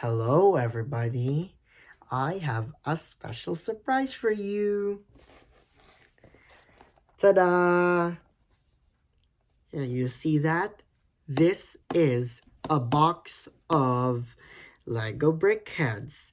Hello, everybody. I have a special surprise for you. Ta-da! Yeah, you see that? This is a box of Lego brick heads,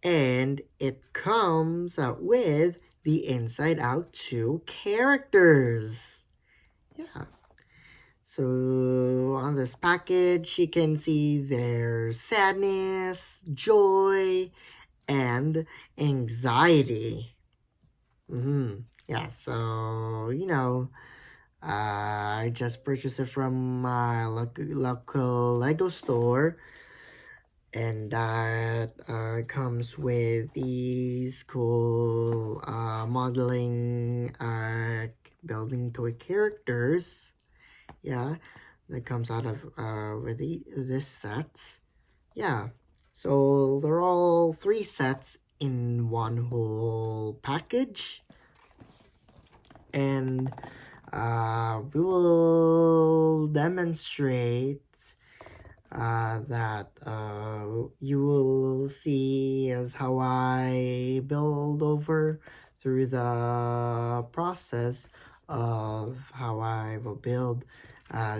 and it comes out with the Inside Out 2 characters. Yeah. So on this package, you can see their sadness, joy, and anxiety. Yeah, so, I just purchased it from my local Lego store. And that comes with these cool modeling building toy characters. Yeah, that comes out of with this set. Yeah, so they're all 3 sets in one whole package, and we will demonstrate that you will see as how I build over through the process of how I will build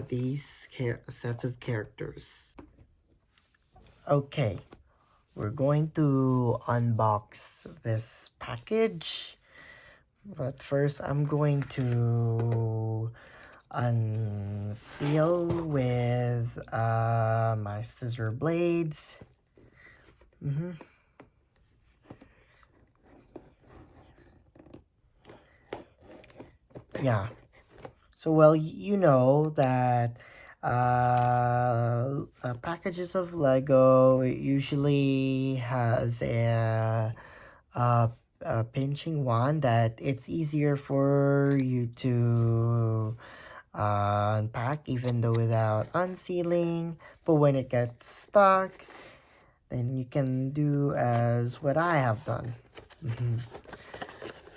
these sets of characters. Okay, we're going to unbox this package, but first I'm going to unseal with my scissor blades. Yeah, so well, you know that packages of Lego, it usually has a, a pinching wand that it's easier for you to unpack even though without unsealing. But when it gets stuck, then you can do as what I have done.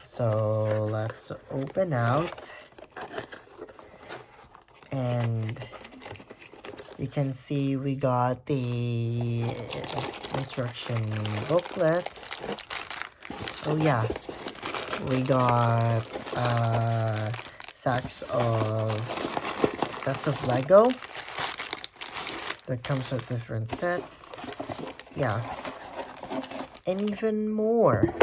So let's open out, and you can see we got the instruction booklets. Oh yeah, we got sets of Lego that comes with different sets. Yeah, and even more.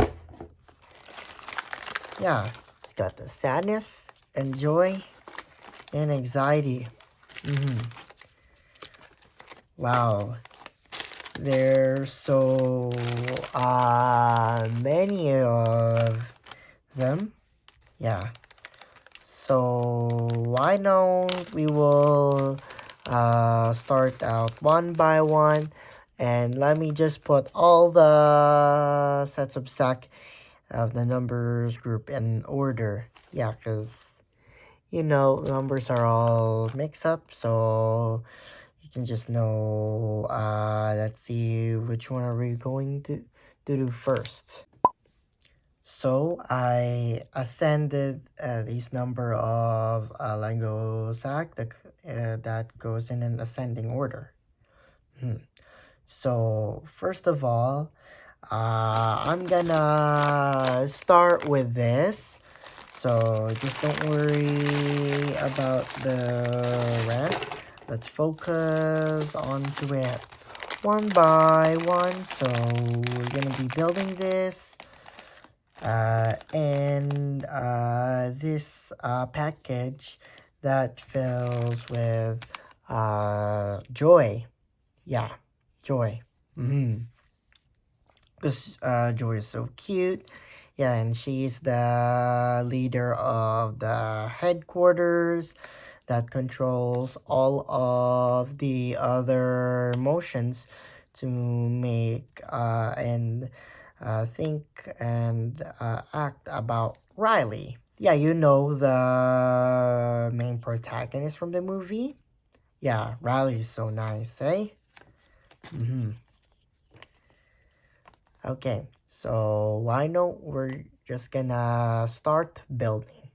Yeah, it's got the sadness and joy and anxiety. Wow, there's so many of them. Yeah, so why don't we will start out one by one, and let me just put all the sets of sack of the numbers group in order. Yeah, because numbers are all mixed up, so you can just know. Let's see, which one are we going to do first? So I ascended this number of Lego sack that goes in an ascending order. So first of all, I'm gonna start with this. So just don't worry about the rest. Let's focus onto it one by one. So we're gonna be building this. And this package that fills with joy. Yeah, joy. Because Joy is so cute. Yeah, and she's the leader of the headquarters that controls all of the other motions to make and think and act about Riley. Yeah, you know the main protagonist from the movie? Yeah, Riley's so nice, eh? Okay, so why not we're just gonna start building.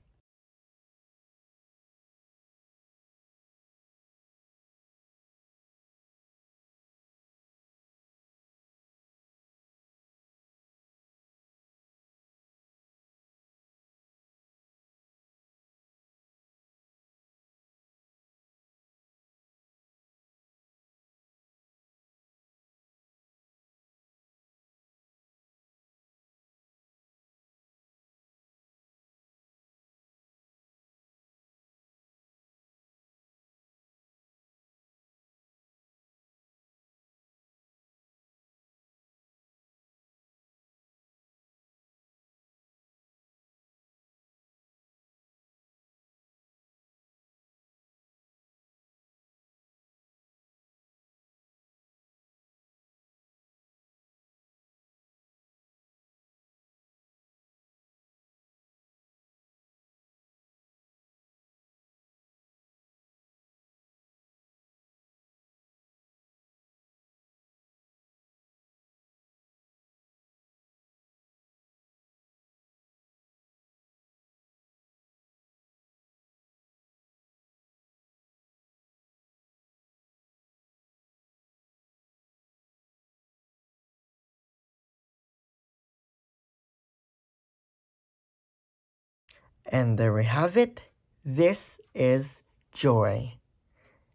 And there we have it. This is joy.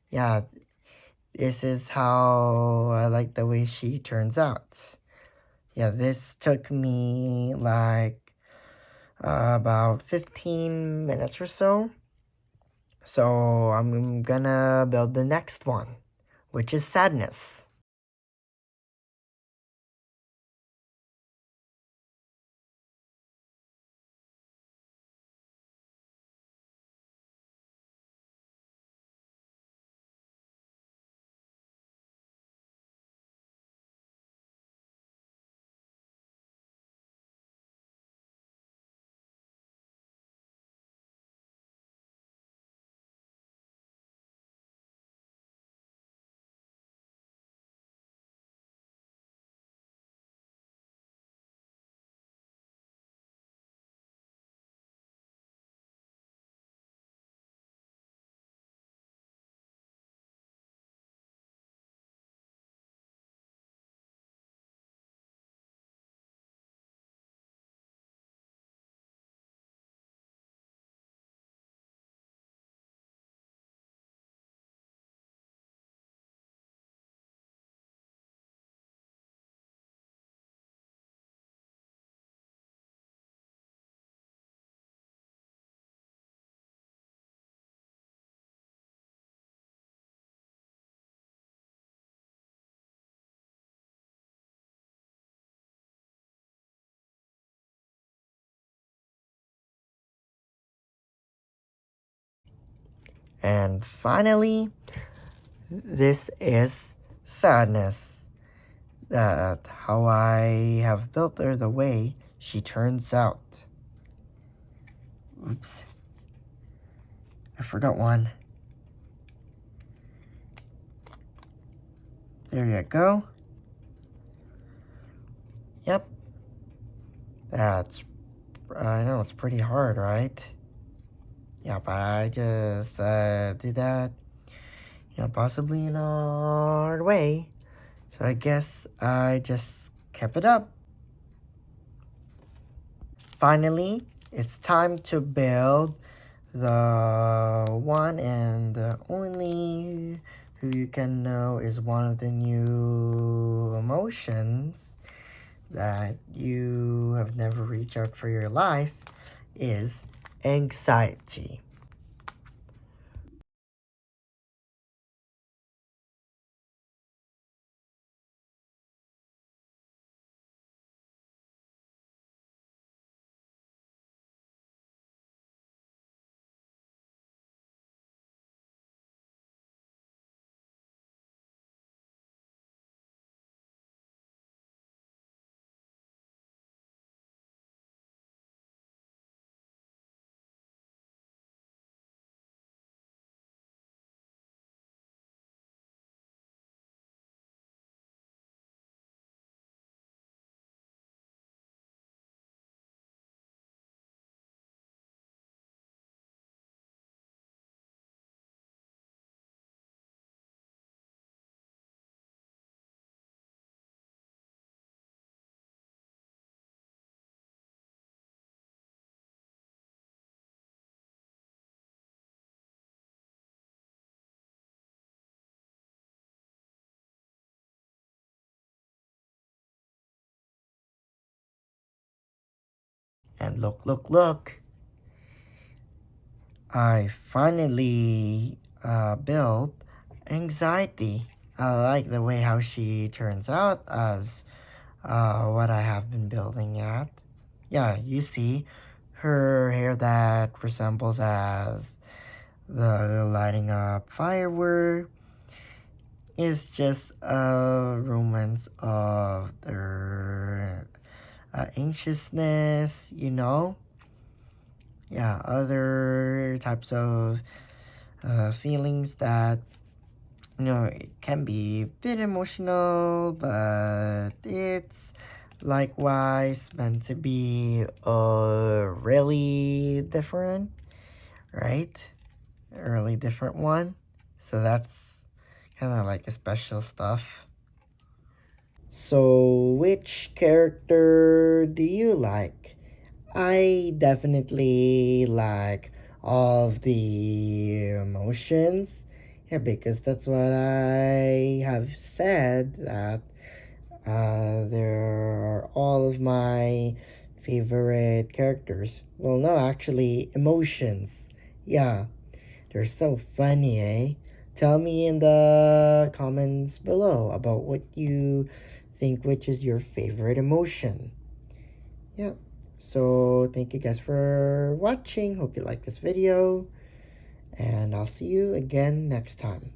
Yeah, this is how I like the way she turns out. Yeah, this took me like about 15 minutes or so. So I'm gonna build the next one, which is sadness. And finally, this is sadness. That how I have built her the way she turns out. Oops. I forgot one. There you go. Yep. That's, I know it's pretty hard, right? Yeah, but I just did that, possibly in a hard way. So I guess I just kept it up. Finally, it's time to build the one and the only who you can know is one of the new emotions that you have never reached out for your life is anxiety. And look, I finally built anxiety. I like the way how she turns out as what I have been building at. Yeah, you see her hair that resembles as the lighting up firework is just a romance of their anxiousness, Yeah, other types of feelings that it can be a bit emotional, but it's likewise meant to be really different, right? A really different one. So that's kind of like a special stuff. So which character do you like? I definitely like all of the emotions. Yeah, because that's what I have said that they're all of my favorite characters. Well, no, actually, emotions. Yeah, they're so funny, eh? Tell me in the comments below about what you think, which is your favorite emotion. Yeah. So, thank you guys for watching. Hope you like this video. And I'll see you again next time.